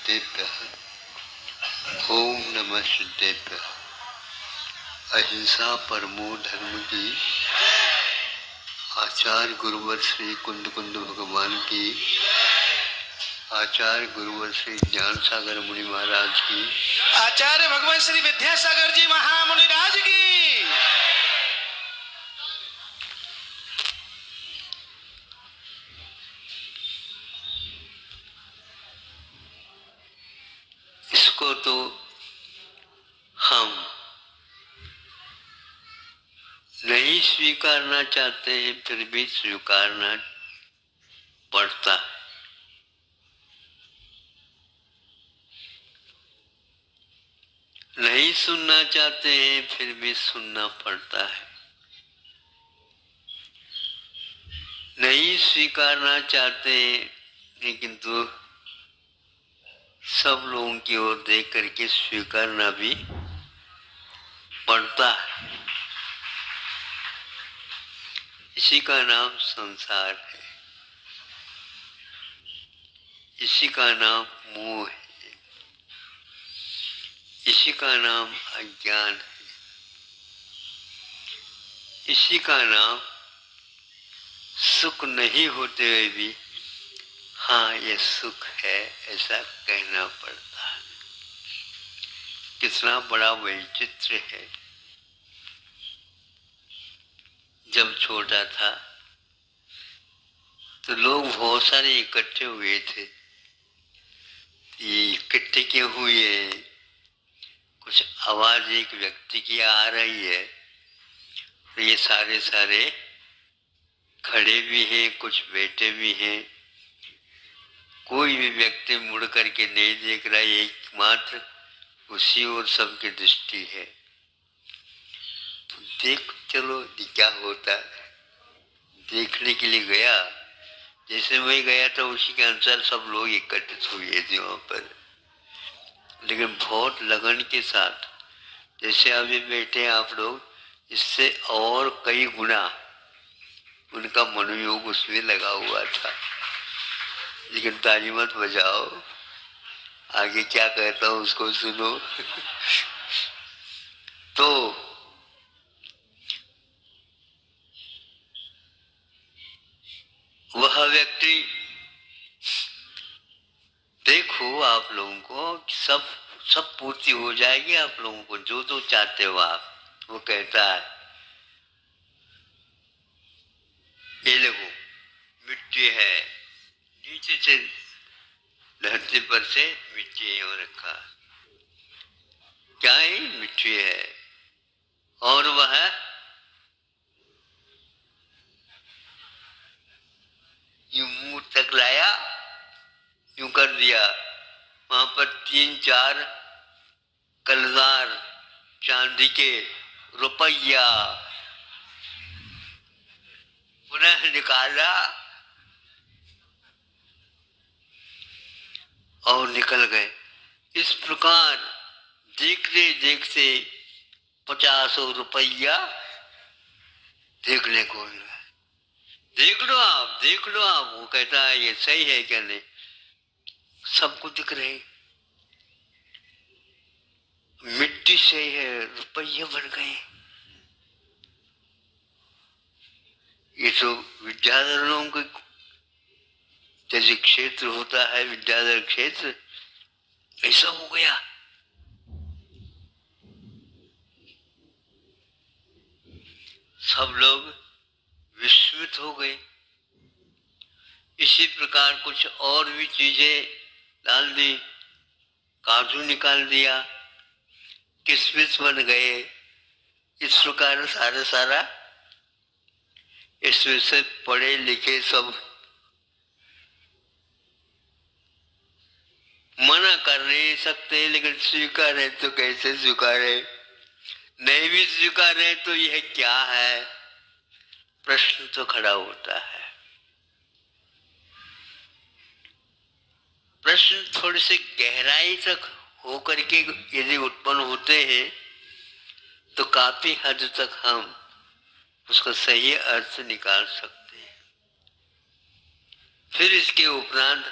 सिद्धेभ्यः। ओम नमः सिद्धेभ्यः। अहिंसा परमो धर्म की आचार्य गुरुवर श्री कुंद कुंद भगवान की, आचार्य गुरुवर श्री ज्ञान सागर मुनि महाराज की, आचार्य भगवान श्री विद्यासागर जी महामुनि राज की। इसको तो हम नहीं स्वीकारना चाहते हैं, फिर भी स्वीकारना पड़ता है। नहीं सुनना चाहते हैं, फिर भी सुनना पड़ता है। नहीं स्वीकारना चाहते हैं, लेकिन तो सब लोगों की ओर देख करके स्वीकारना भी पड़ता है। इसी का नाम संसार है, इसी का नाम मोह है, इसी का नाम अज्ञान है, इसी का नाम सुख नहीं होते हुए भी हाँ ये सुख है ऐसा कहना पड़ता है। कितना बड़ा वैचित्र है। जब छोटा था तो लोग बहुत सारे इकट्ठे हुए थे। ये इकट्ठे क्यों हुए? कुछ आवाज एक व्यक्ति की आ रही है, तो ये सारे सारे खड़े भी हैं, कुछ बैठे भी हैं। कोई भी व्यक्ति मुड़ करके नहीं देख रहा, एकमात्र उसी ओर सबकी दृष्टि है। तो देख चलो क्या होता है। देखने के लिए गया, जैसे मैं गया था उसी के अनुसार सब लोग एकत्रित हुए थे वहां पर, लेकिन बहुत लगन के साथ। जैसे अभी बैठे आप लोग, इससे और कई गुना उनका मनोयोग उसमें लगा हुआ था। लेकिन ताली मत बजाओ, आगे क्या कहता हूं उसको सुनो। तो वह व्यक्ति, देखो आप लोगों को सब सब पूर्ति हो जाएगी आप लोगों को, जो जो चाहते हो आप। वो कहता है ये देखो मिट्टी है, नीचे से धरती पर से मिट्टी हो रखा, क्या है? मिट्टी है। और वह यूं मुंह तक लाया, यूं कर दिया, वहां पर 3-4 कलदार चांदी के रुपया पुनः निकाला और निकल गए। इस प्रकार देखते देखते 50 रुपया देखने को मिला। देख लो आप, देख लो आप। वो कहता है ये सही है क्या? नहीं, सबको दिख रहे, मिट्टी सही है, रुपये बन गए। ये तो विद्याधरों के जैसे क्षेत्र होता है, विद्याधर क्षेत्र, ऐसा हो गया। सब लोग विस्मित हो गए। इसी प्रकार कुछ और भी चीजें डाल दी, काजू निकाल दिया, किशमिश बन गए। इस प्रकार सारा सारा इसमें से पढ़े लिखे सब मना कर नहीं सकते, लेकिन स्वीकार है तो कैसे स्वीकार है? नहीं भी स्वीकार है तो यह क्या है? प्रश्न तो खड़ा होता है। प्रश्न थोड़ी सी गहराई तक होकर के यदि उत्पन्न होते हैं तो काफी हद तक हम उसका सही अर्थ निकाल सकते हैं। फिर इसके उपरांत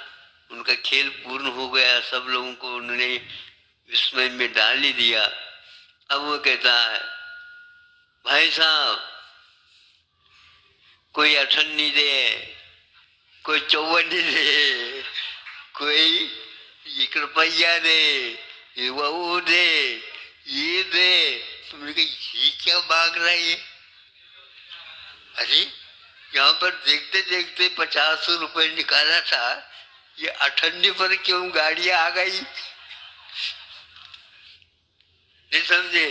उनका खेल पूर्ण हो गया, सब लोगों को उन्होंने विस्मय में डाल ही दिया। अब वो कहता है, भाई साहब कोई अठन्नी दे, कोई चौवन्नी दे, कोई 1 रुपया दे, ये वो दे, ये दे। तुमने कहा ये क्या मांग रहा है ये? अरे यहाँ पर देखते देखते 50 रुपए निकाला था, ये 98 पर क्यों गाड़ियां आ गई? नहीं समझे?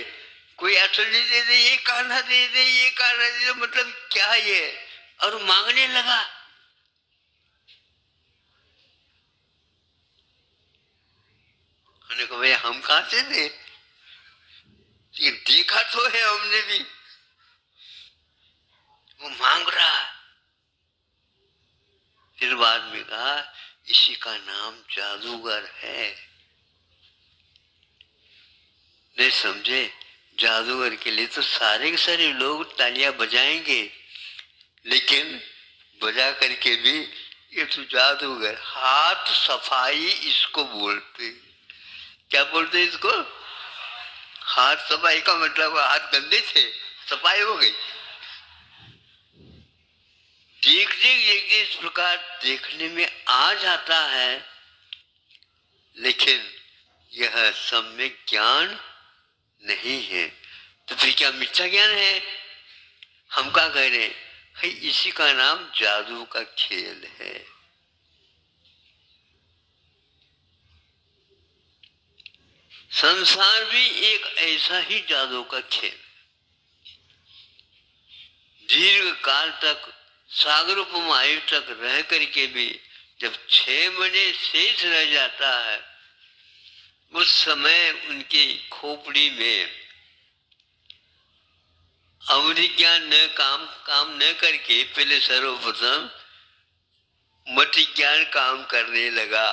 कोई 98 दे दे, ये कान्हा दे दे, ये कान्हा दे दे, मतलब क्या ये? और मांगने लगा। हमने कहा भाई हम कहां से दे, ये देखा तो है हमने भी, वो मांग रहा। फिर बाद में कहा इसी का नाम जादूगर है। नहीं समझे? जादूगर के लिए तो सारे के सारे लोग तालियां बजाएंगे, लेकिन बजा करके भी ये तो जादूगर, हाथ सफाई इसको बोलते। क्या बोलते इसको? हाथ सफाई का मतलब हाथ गंदे थे, सफाई हो गई। देखते देखते इस प्रकार देखने में आ जाता है, लेकिन यह सम्यक ज्ञान नहीं है। तो फिर क्या मिथ्या ज्ञान है? हम क्या कह रहे हैं? है इसी का नाम जादू का खेल है। संसार भी एक ऐसा ही जादू का खेल। दीर्घ काल तक सागरोपम आयु तक रह करके भी जब 6 महीने शेष रह जाता है, उस समय उनकी खोपड़ी में अवधि ज्ञान न काम न करके पहले सर्वप्रथम मति ज्ञान काम करने लगा,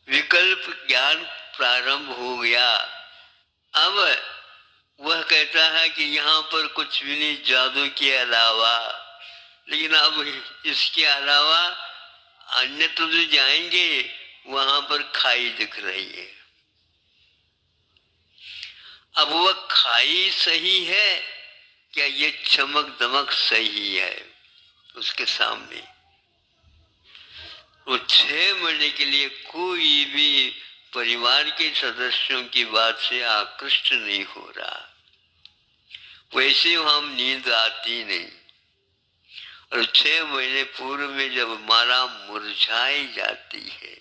विकल्प ज्ञान प्रारंभ हो गया। अब वह कहता है कि यहाँ पर कुछ भी नहीं जादू के अलावा, लेकिन अब इसके अलावा अन्य तो जो जाएंगे वहां पर खाई दिख रही है। अब वह खाई सही है क्या ये चमक दमक सही है उसके सामने? वो 6 महीने के लिए कोई भी परिवार के सदस्यों की बात से आकृष्ट नहीं हो रहा, वैसे हम नींद आती नहीं। और 6 महीने पूर्व में जब माला मुरझाई जाती है,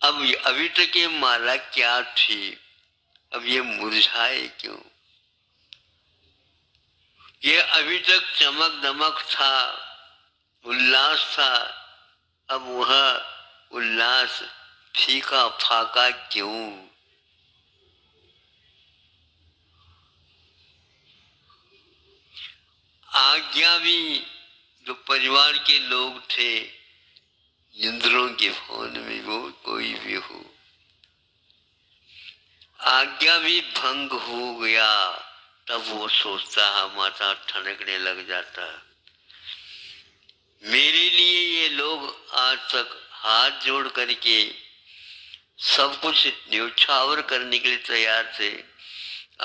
अब अभी तक ये माला क्या थी, अब ये मुरझाए क्यों? ये अभी तक चमक दमक था, उल्लास था, अब वह उल्लास फीका फाका क्यों? आज्ञा भी जो परिवार के लोग थे, इंद्रों के भवन में वो कोई भी हो, आज्ञा भी भंग हो गया, तब वो सोचता है, माथा ठनकने लग जाता है। मेरे लिए ये लोग आज तक हाथ जोड़ करके सब कुछ न्यौछावर करने के लिए तैयार थे,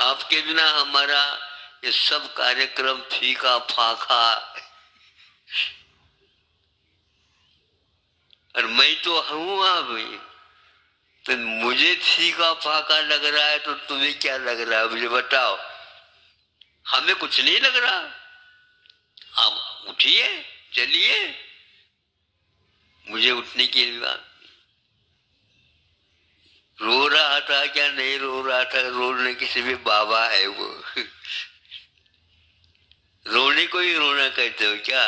आपके बिना हमारा ये सब कार्यक्रम फीका फाका। और मैं तो हूं अभी, तो मुझे फीका फाका लग रहा है, तो तुम्हें क्या लग रहा है मुझे बताओ? हमें कुछ नहीं लग रहा। आप उठिए, चलिए। मुझे उठने के लिए रो रहा था क्या नहीं रो रहा था? रोने किसी भी बाबा है वो। रोने को ही रोना कहते हो क्या?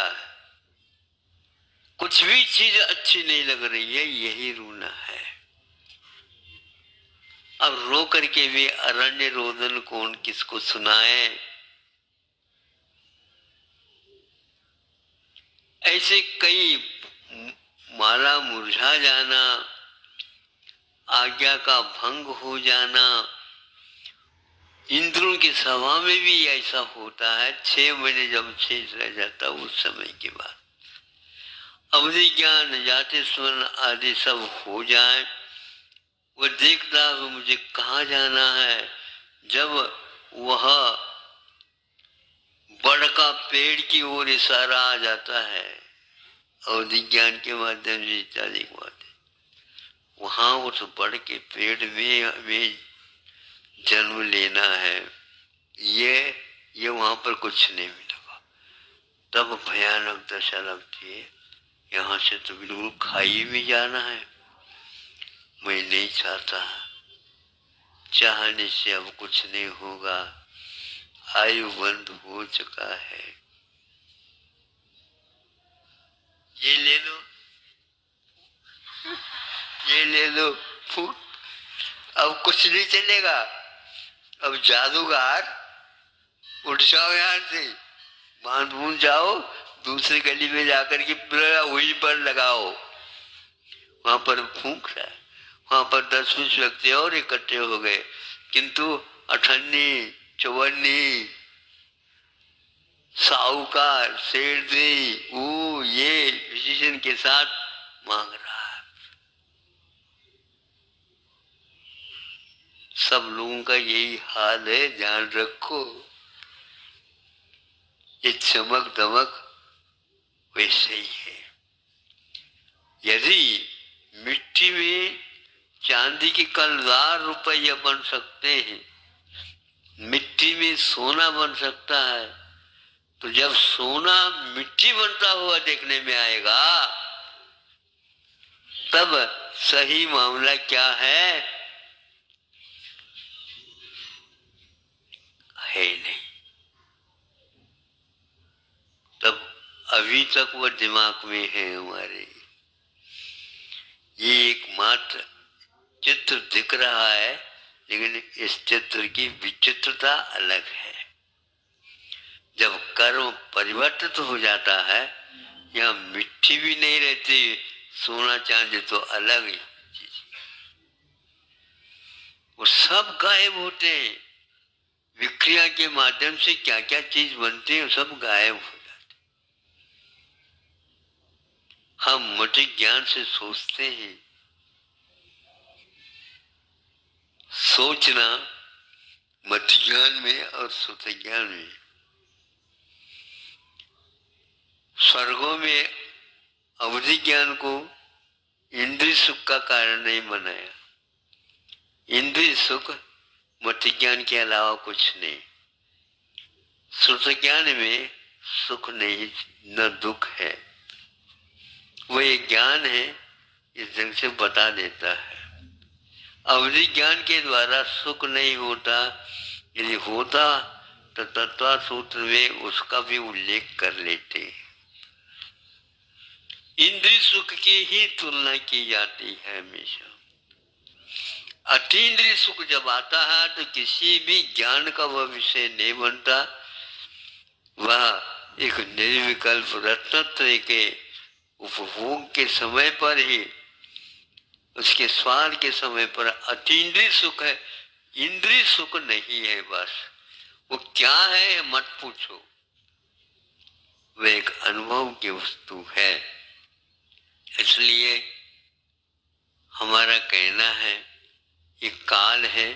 कुछ भी चीज अच्छी नहीं लग रही है, यही रोना है। अब रो करके भी अरण्य रोदन कौन किसको सुनाए? ऐसे कई माला मुरझा जाना, आज्ञा का भंग हो जाना, इंद्रों की सभा में भी ऐसा होता है। 6 महीने जब शेष रह जाता उस समय के बाद अवधि ज्ञान जाति स्मरण आदि सब हो जाए, वो देखता है मुझे कहाँ जाना है। जब वह बड़ का पेड़ की ओर इशारा आ जाता है अवधि ज्ञान के माध्यम से इत्यादि बात, वहां उस बड़ के पेड़ में हमें जन्म लेना है। ये वहां पर कुछ नहीं मिलेगा। तब भयानक दशा लगती है, यहाँ से तो बिल्कुल खाई में जाना है। मैं नहीं चाहता, चाहने से अब कुछ नहीं होगा, आयु बंद हो चुका है। ये ले लो, ये ले लो फूट, अब कुछ नहीं चलेगा। अब जादूगर उठ जाओ यहाँ से, बांध बूंद जाओ, दूसरी गली में जाकर के वही पर लगाओ। वहां पर फूंक रहा है, वहां पर 10-20 व्यक्ति और इकट्ठे हो गए, किंतु अठन्नी चौवन्नी साहूकार शेरदी वो ये विशेषण के साथ मांग रहा है। सब लोगों का यही हाल है, ध्यान रखो। ये चमक दमक वैसे ही है। यदि मिट्टी में चांदी के कलदार रुपया बन सकते हैं, मिट्टी में सोना बन सकता है, तो जब सोना मिट्टी बनता हुआ देखने में आएगा, तब सही मामला क्या है नहीं। तब अभी तक वह दिमाग में है हमारे। ये एकमात्र चित्र दिख रहा है, लेकिन इस चित्र की विचित्रता अलग है। जब कर्म परिवर्तित हो जाता है, यहाँ मिट्टी भी नहीं रहती, सोना चांदी तो अलग ही चीज, वो सब गायब होते हैं। विक्रिया के माध्यम से क्या क्या चीज बनती है, सब गायब हो जाते। हम मति ज्ञान से सोचते हैं, सोचना मति ज्ञान में और सुत ज्ञान में। स्वर्गों में अवधि ज्ञान को इंद्रिय सुख का कारण नहीं बनाया। इंद्रिय सुख मति ज्ञान के अलावा कुछ नहीं। सुत ज्ञान में सुख नहीं न दुख है, वो एक ज्ञान है, इस ढंग से बता देता है। अवधि ज्ञान के द्वारा सुख नहीं होता, यदि होता तो तत्व सूत्र में उसका भी उल्लेख कर लेते। इंद्रिय सुख की ही तुलना की जाती है हमेशा। अतीन्द्रिय सुख जब आता है तो किसी भी ज्ञान का वह विषय नहीं बनता, वह एक निर्विकल्प रत्नत्रय के उपभोग के समय पर ही, उसके स्वाद के समय पर अतीन्द्रिय सुख है, इंद्रिय सुख नहीं है। बस वो क्या है मत पूछो, वह एक अनुभव की वस्तु है। इसलिए हमारा कहना है, ये काल है,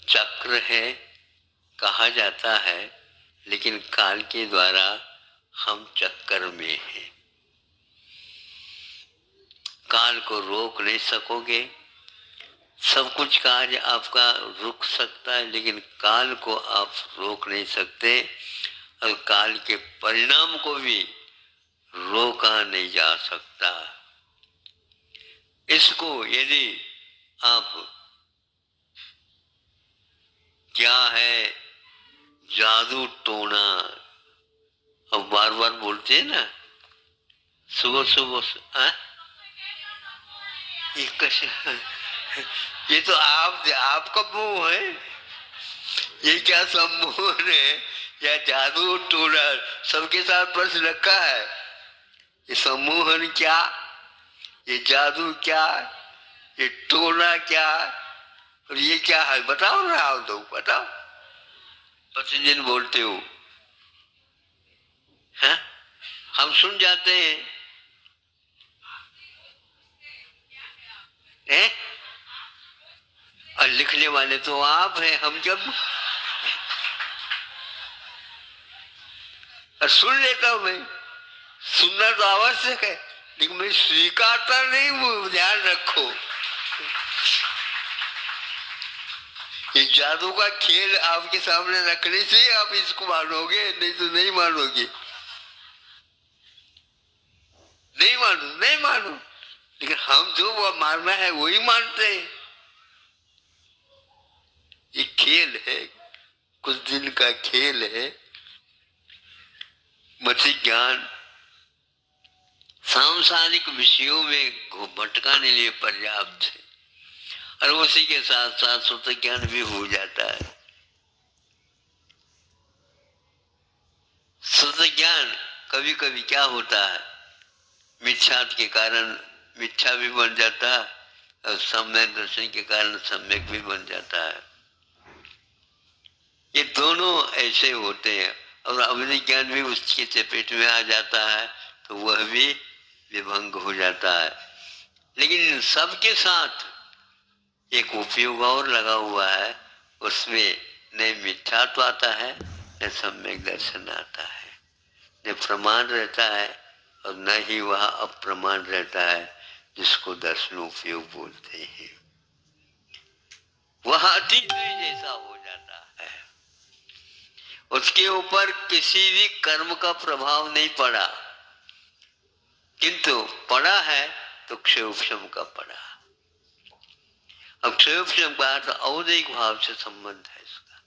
चक्र है कहा जाता है, लेकिन काल के द्वारा हम चक्कर में हैं। काल को रोक नहीं सकोगे। सब कुछ कार्य आपका रुक सकता है, लेकिन काल को आप रोक नहीं सकते, और काल के परिणाम को भी रोका नहीं जा सकता। इसको यदि आप क्या है जादू टोना, अब बार बार बोलते हैं ना, सुबह सुबह ये कैसे, ये तो आपका मुंह है, ये क्या सम्मोहन है या जादू टोना, सबके साथ प्रश्न रखा है। ये सम्मोहन क्या, ये जादू क्या, ये टोना क्या, और ये क्या है बताओ ना, आप दो बताओ। प्रतिदिन बोलते हो, हैं? हम सुन जाते हैं, है? और लिखने वाले तो आप हैं, हम जब सुन लेता हूं मैं, सुनना तो आवश्यक है, लेकिन मैं स्वीकारता नहीं, वो ध्यान रखो। ये जादू का खेल आपके सामने रखने से आप इसको मानोगे, नहीं तो नहीं मानोगे। नहीं मानो, लेकिन हम जो वो मानना है वही मानते हैं। ये खेल है, कुछ दिन का खेल है। मति ज्ञान सांसारिक विषयों में भटकाने लिए पर्याप्त है, और उसी के साथ साथ शुद्ध ज्ञान भी हो जाता है। शुद्ध ज्ञान कभी कभी क्या होता है, मिथ्या के कारण मिथ्या भी बन जाता है, और सम्यक दर्शन के कारण सम्यक भी बन जाता है। ये दोनों ऐसे होते हैं, और अवधि ज्ञान भी उसके चपेट में आ जाता है, तो वह भी विभंग हो जाता है। लेकिन इन सबके साथ एक उपयोग और लगा हुआ है, उसमें न मिथ्यात्व आता है, न सम्यक दर्शन आता है, न प्रमाण रहता है, और न ही वह अप्रमाण रहता है, जिसको दर्शन उपयोग बोलते हैं। वह अतीत जैसा हो जाता है, उसके ऊपर किसी भी कर्म का प्रभाव नहीं पड़ा, किंतु पड़ा है तो क्षयोपशम का पड़ा। अब क्षयोपशम का तो औदिक भाव से संबंध है इसका,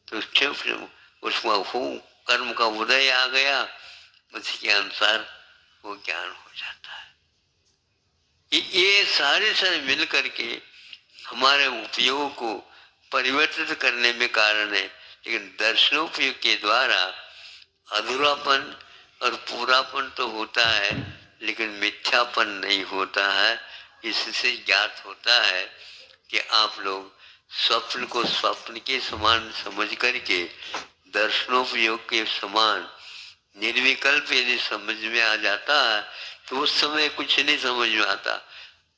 तो क्षयोपशम उसमें हो कर्म का उदय आ गया, उसके अनुसार वो ज्ञान हो जाता है। ये सारे मिल करके हमारे उपयोग को परिवर्तित करने में कारण है। लेकिन दर्शनोपयोग के द्वारा अधूरापन और पूरापन तो होता है, लेकिन मिथ्यापन नहीं होता है। इससे ज्ञात होता है कि आप लोग स्वप्न को स्वप्न के समान समझ करके दर्शनोपयोग के समान निर्विकल्प यदि समझ में आ जाता है, तो उस समय कुछ नहीं समझ में आता।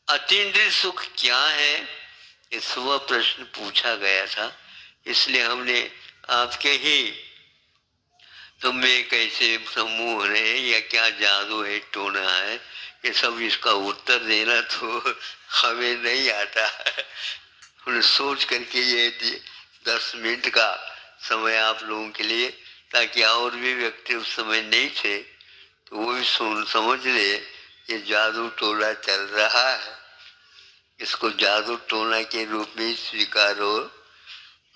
अतीन्द्रिय सुख क्या है, इस वह प्रश्न पूछा गया था, इसलिए हमने आपके ही तुम में कैसे समूह रहे या क्या जादू है, टोना है, ये सब इसका उत्तर देना तो हमें नहीं आता है। उन्हें सोच करके ये 10 मिनट का समय आप लोगों के लिए, ताकि और भी व्यक्ति उस समय नहीं थे तो वो भी समझ ले ये जादू टोना चल रहा है, इसको जादू टोना के रूप में स्वीकारो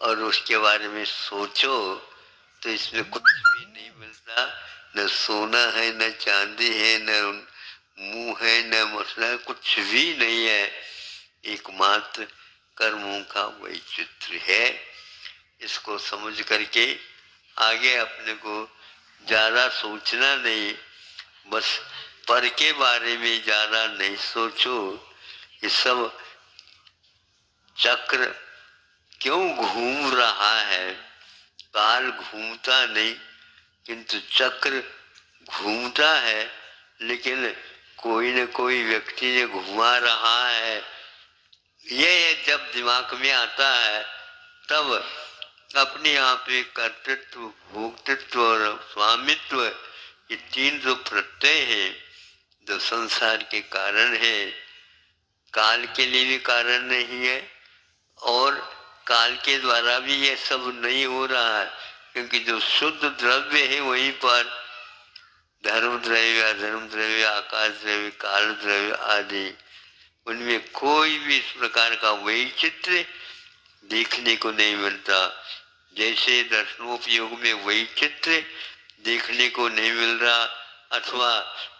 और उसके बारे में सोचो। तो इसमें कुछ भी नहीं मिलता, न सोना है, न चांदी है, न मुंह है, न मसला, कुछ भी नहीं है, एकमात्र कर्मों का वैचित्र्य है। इसको समझ करके आगे अपने को ज्यादा सोचना नहीं, बस पर के बारे में ज्यादा नहीं सोचो। ये सब चक्र क्यों घूम रहा है, काल घूमता नहीं किंतु चक्र घूमता है, लेकिन कोई न कोई व्यक्ति ने घुमा रहा है। ये जब दिमाग में आता है तब अपने आप में कर्तृत्व, भोक्तृत्व और स्वामित्व, ये 3 जो प्रत्यय हैं, जो संसार के कारण है, काल के लिए भी कारण नहीं है, और काल के द्वारा भी ये सब नहीं हो रहा है, क्योंकि जो शुद्ध द्रव्य है वहीं पर धर्म द्रव्य, अधर्म द्रव्य, आकाश द्रव्य, काल द्रव्य आदि, उनमें कोई भी इस प्रकार का वैचित्र्य देखने को नहीं मिलता। जैसे दर्शनोपयोग में वैचित्र्य देखने को नहीं मिल रहा, अथवा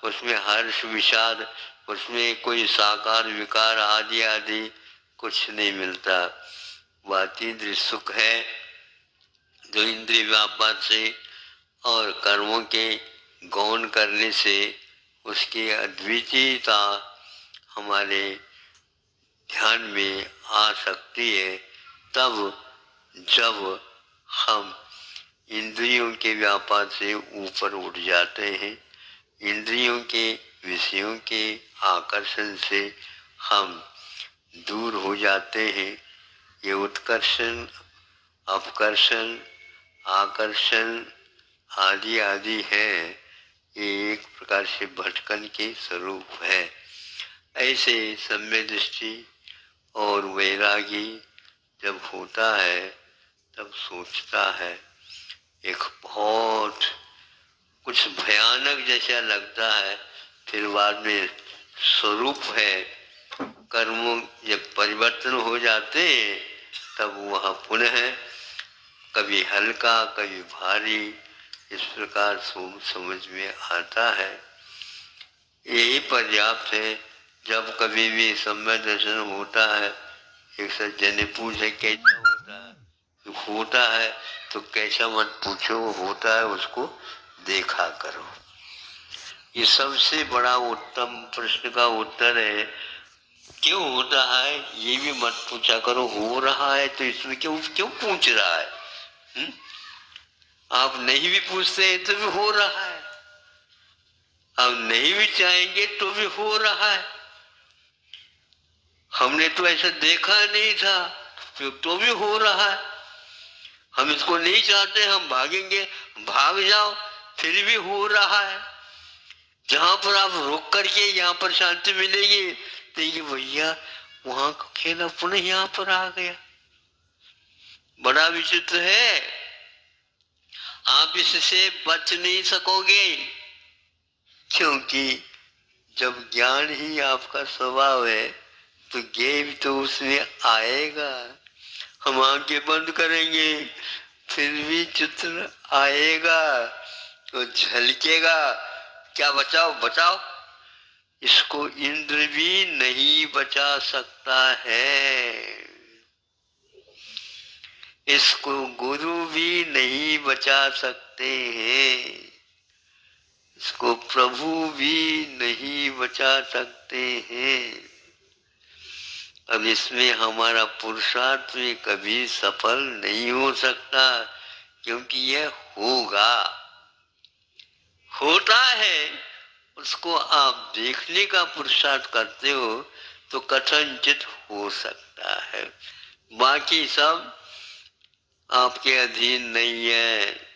उसमें हर्ष विषाद, उसमें कोई साकार विकार आदि आदि कुछ नहीं मिलता। वातीन्द्रिय सुख है जो इंद्रिय व्यापार से और कर्मों के गौण करने से उसकी अद्वितीयता हमारे ध्यान में आ सकती है, तब जब हम इंद्रियों के व्यापार से ऊपर उठ जाते हैं, इंद्रियों के विषयों के आकर्षण से हम दूर हो जाते हैं। ये उत्कर्षण, अपकर्षण, आकर्षण आदि आदि है, ये एक प्रकार से भटकन के स्वरूप है। ऐसे सम्यक दृष्टि और वैरागी जब होता है तब सोचता है, एक बहुत कुछ भयानक जैसा लगता है, फिर बाद में स्वरूप है, कर्मों जब परिवर्तन हो जाते हैं तब वह पुनः कभी हल्का कभी भारी इस प्रकार समझ में आता है। यही पर्याप्त है। जब कभी भी सम्यक दर्शन होता है, एक सज्जन ने पूछे कैसा होता है तो कैसा मत पूछो, होता है उसको देखा करो। ये सबसे बड़ा उत्तम प्रश्न का उत्तर है। क्यों होता है ये भी मत पूछा करो, हो रहा है तो इसमें क्यों क्यों पूछ रहा है? आप नहीं भी पूछते तो भी हो रहा है, आप नहीं भी चाहेंगे तो भी हो रहा है। हमने तो ऐसा देखा नहीं था तो भी हो रहा है। हम इसको नहीं चाहते, हम भागेंगे, भाग जाओ, फिर भी हो रहा है। जहां पर आप रोक करके यहाँ पर शांति मिलेगी तो ये भैया वहां का खेला पुनः यहाँ पर आ गया। बड़ा विचित्र है, आप इससे बच नहीं सकोगे, क्योंकि जब ज्ञान ही आपका स्वभाव है तो ज्ञेय तो उसमें आएगा। हम आंखें बंद करेंगे फिर भी चित्र आएगा तो झलकेगा। क्या बचाओ बचाओ, इसको इंद्र भी नहीं बचा सकता है, इसको गुरु भी नहीं बचा सकते हैं, इसको प्रभु भी नहीं बचा सकते हैं। अब इसमें हमारा पुरुषार्थ भी कभी सफल नहीं हो सकता, क्योंकि यह होता है, उसको आप देखने का पुरुषार्थ करते हो तो कथनचित हो सकता है। बाकी सब आपके अधीन नहीं है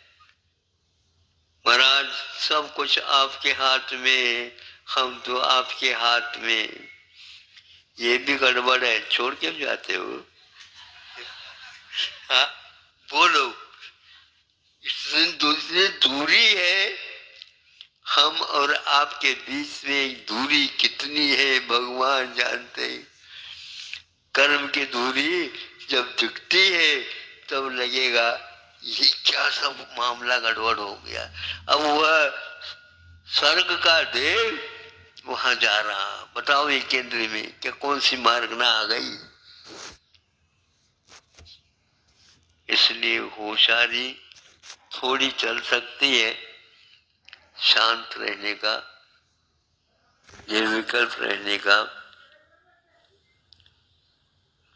महाराज, सब कुछ आपके हाथ में, हम तो आपके हाथ में। ये भी गड़बड़ है, छोड़ के जाते हो? हाँ बोलो, इतनी दूरी है हम और आपके बीच में, दूरी कितनी है भगवान जानते हैं। कर्म की दूरी जब दिखती है तब लगेगा ये क्या सब मामला गड़बड़ हो गया। अब वह स्वर्ग का देव वहां जा रहा, बताओ ये केंद्र में क्या कौन सी मार्ग ना आ गई। इसलिए होशियारी थोड़ी चल सकती है, शांत रहने का, निर्विकल्प रहने का,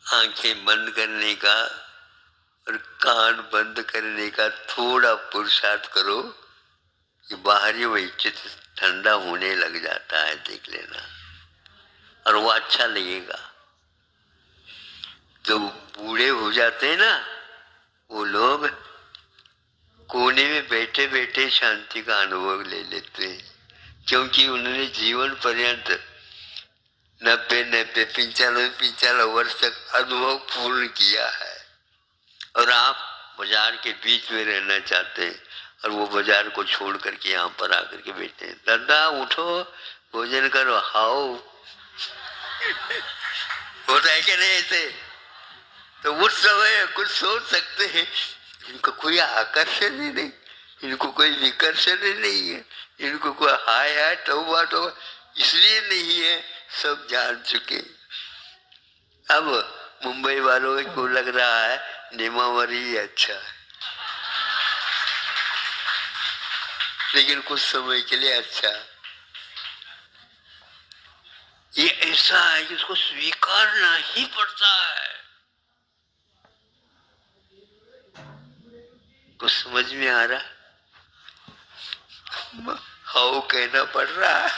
आंखें बंद करने का और कान बंद करने का थोड़ा पुरुषार्थ करो कि बाहरी वैचित ठंडा होने लग जाता है, देख लेना, और वो अच्छा लगेगा। जो बूढ़े हो जाते हैं ना, वो लोग कोने में बैठे बैठे शांति का अनुभव ले लेते हैं, क्योंकि उन्होंने जीवन पर्यंत 90 95 वर्ष तक अनुभव पूर्ण किया है। और आप बाजार के बीच में रहना चाहते हैं और वो बाजार को छोड़ करके यहाँ पर आकर के बैठे हैं। दादा उठो, भोजन करो, खाओ। होता है क्या नहीं ऐसे? तो उस समय कुछ सोच सकते हैं, इनको कोई आकर्षण ही नहीं, इनको कोई विकर्षण ही नहीं है, इनको कोई हाय हाय तौबा तौबा इसलिए नहीं है, सब जान चुके। अब मुंबई वालों को लग रहा है नेमावरी अच्छा है, लेकिन कुछ समय के लिए अच्छा। ये ऐसा है कि इसको स्वीकारना ही पड़ता है। कुछ समझ में आ रहा? हाउ कहना पड़ रहा है,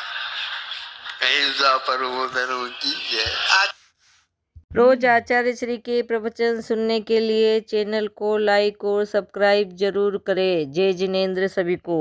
ऐसा पर वो धर्म की है। रोज आचार्य श्री के प्रवचन सुनने के लिए चैनल को लाइक और सब्सक्राइब जरूर करें। जय जिनेंद्र सभी को।